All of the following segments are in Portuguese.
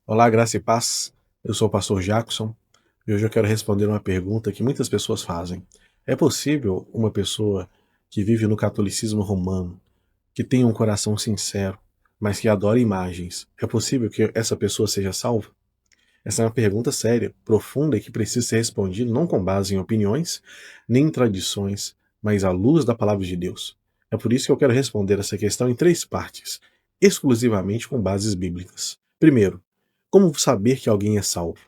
Olá, graça e paz. Eu sou o pastor Jackson e hoje eu quero responder uma pergunta que muitas pessoas fazem. É possível uma pessoa que vive no catolicismo romano, que tem um coração sincero, mas que adora imagens, é possível que essa pessoa seja salva? Essa é uma pergunta séria, profunda e que precisa ser respondida não com base em opiniões, nem em tradições, mas à luz da palavra de Deus. É por isso que eu quero responder essa questão em três partes, exclusivamente com bases bíblicas. Primeiro, como saber que alguém é salvo?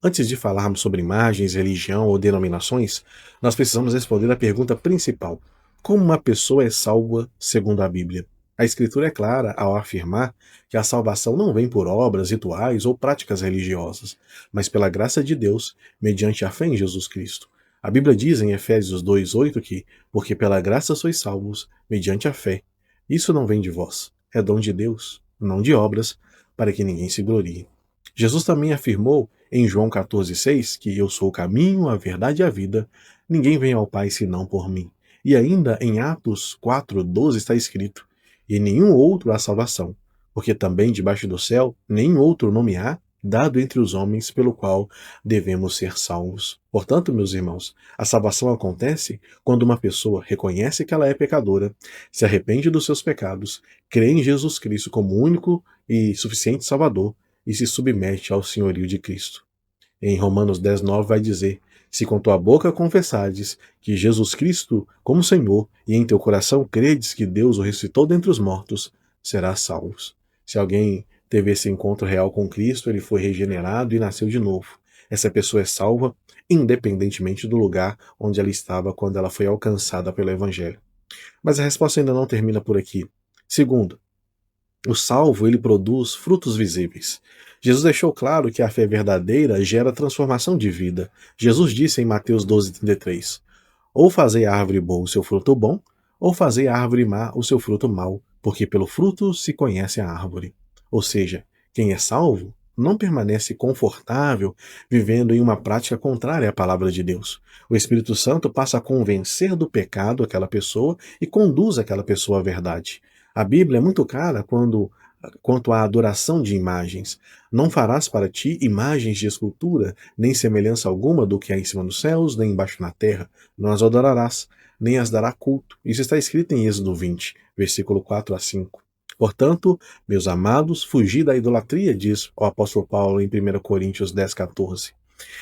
Antes de falarmos sobre imagens, religião ou denominações, nós precisamos responder a pergunta principal: como uma pessoa é salva segundo a Bíblia? A Escritura é clara ao afirmar que a salvação não vem por obras, rituais ou práticas religiosas, mas pela graça de Deus, mediante a fé em Jesus Cristo. A Bíblia diz em Efésios 2:8 que, porque pela graça sois salvos, mediante a fé. Isso não vem de vós, é dom de Deus, não de obras, para que ninguém se glorie. Jesus também afirmou em João 14,6 que eu sou o caminho, a verdade e a vida, ninguém vem ao Pai senão por mim. E ainda em Atos 4,12 está escrito: e nenhum outro há salvação, porque também debaixo do céu nenhum outro nome há dado entre os homens pelo qual devemos ser salvos. Portanto, meus irmãos, a salvação acontece quando uma pessoa reconhece que ela é pecadora, se arrepende dos seus pecados, crê em Jesus Cristo como único e suficiente Salvador e se submete ao senhorio de Cristo. Em Romanos 10:9 vai dizer: se com tua boca confessares que Jesus Cristo como Senhor e em teu coração credes que Deus o ressuscitou dentre os mortos, serás salvo. Se alguém teve esse encontro real com Cristo, ele foi regenerado e nasceu de novo. Essa pessoa é salva independentemente do lugar onde ela estava quando ela foi alcançada pelo Evangelho. Mas a resposta ainda não termina por aqui. Segundo, o salvo, ele produz frutos visíveis. Jesus deixou claro que a fé verdadeira gera transformação de vida. Jesus disse em Mateus 12:33: ou fazei a árvore boa o seu fruto bom, ou fazei a árvore má o seu fruto mau, porque pelo fruto se conhece a árvore. Ou seja, quem é salvo não permanece confortável vivendo em uma prática contrária à palavra de Deus. O Espírito Santo passa a convencer do pecado aquela pessoa e conduz aquela pessoa à verdade. A Bíblia é muito clara quanto à adoração de imagens. Não farás para ti imagens de escultura, nem semelhança alguma do que há em cima dos céus, nem embaixo na terra. Não as adorarás, nem as dará culto. Isso está escrito em Êxodo 20, versículo 4 a 5. Portanto, meus amados, fugi da idolatria, diz o apóstolo Paulo em 1 Coríntios 10:14.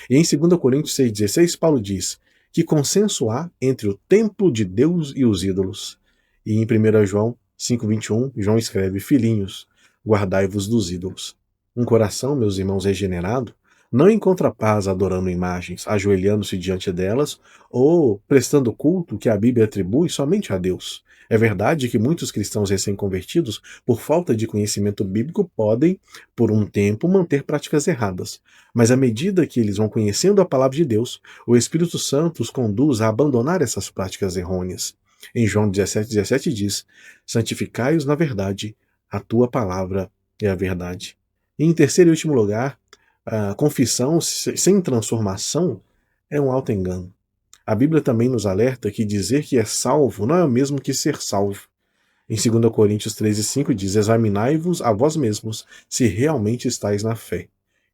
E em 2 Coríntios 6:16, Paulo diz: que consenso há entre o templo de Deus e os ídolos? E em 1 João 5:21, João escreve: filhinhos, guardai-vos dos ídolos. Um coração, meus irmãos, regenerado, não encontra paz adorando imagens, ajoelhando-se diante delas ou prestando culto que a Bíblia atribui somente a Deus. É verdade que muitos cristãos recém-convertidos, por falta de conhecimento bíblico, podem, por um tempo, manter práticas erradas. Mas à medida que eles vão conhecendo a palavra de Deus, o Espírito Santo os conduz a abandonar essas práticas errôneas. Em João 17:17 diz: santificai-os na verdade, a tua palavra é a verdade. E em terceiro e último lugar, a confissão sem transformação é um auto-engano. A Bíblia também nos alerta que dizer que é salvo não é o mesmo que ser salvo. Em 2 Coríntios 13:5 diz: examinai-vos a vós mesmos se realmente estáis na fé.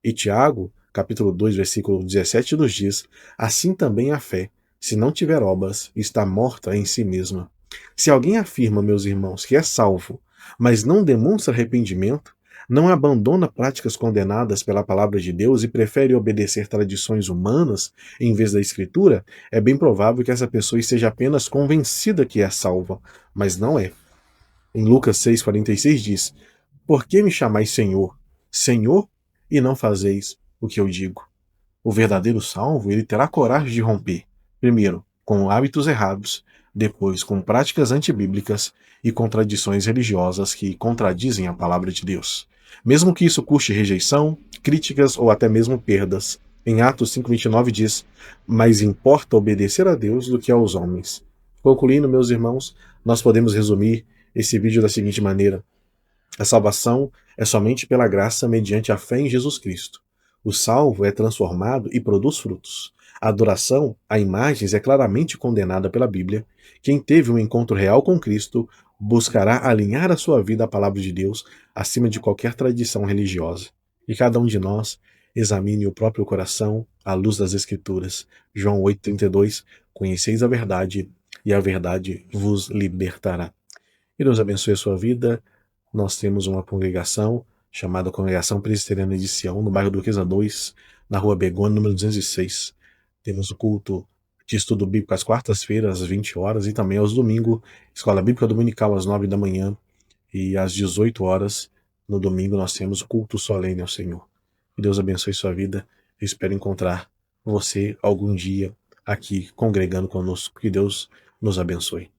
E Tiago, capítulo 2, versículo 17 nos diz: assim também a fé, se não tiver obras, está morta em si mesma. Se alguém afirma, meus irmãos, que é salvo, mas não demonstra arrependimento, não abandona práticas condenadas pela palavra de Deus e prefere obedecer tradições humanas em vez da Escritura, é bem provável que essa pessoa esteja apenas convencida que é salva, mas não é. Em Lucas 6:46 diz: por que me chamais Senhor, Senhor, e não fazeis o que eu digo? O verdadeiro salvo, ele terá coragem de romper, primeiro, com hábitos errados, depois com práticas antibíblicas e com tradições religiosas que contradizem a palavra de Deus. Mesmo que isso custe rejeição, críticas ou até mesmo perdas. Em Atos 5:29 diz: mais importa obedecer a Deus do que aos homens. Concluindo, meus irmãos, nós podemos resumir esse vídeo da seguinte maneira: a salvação é somente pela graça mediante a fé em Jesus Cristo. O salvo é transformado e produz frutos. A adoração a imagens é claramente condenada pela Bíblia. Quem teve um encontro real com Cristo buscará alinhar a sua vida à palavra de Deus acima de qualquer tradição religiosa. E cada um de nós examine o próprio coração à luz das Escrituras. João 8,32: Conheceis a verdade, e a verdade vos libertará. Que Deus abençoe a sua vida. Nós temos uma congregação chamada Congregação Presbiteriana de Sião, no bairro Duquesa 2, na rua Begônia, número 206. Temos o culto de estudo bíblico às quartas-feiras, às 20 horas, e também aos domingos, Escola Bíblica Dominical às 9 da manhã e às 18 horas. No domingo nós temos o culto solene ao Senhor. Que Deus abençoe sua vida. Eu espero encontrar você algum dia aqui congregando conosco. Que Deus nos abençoe.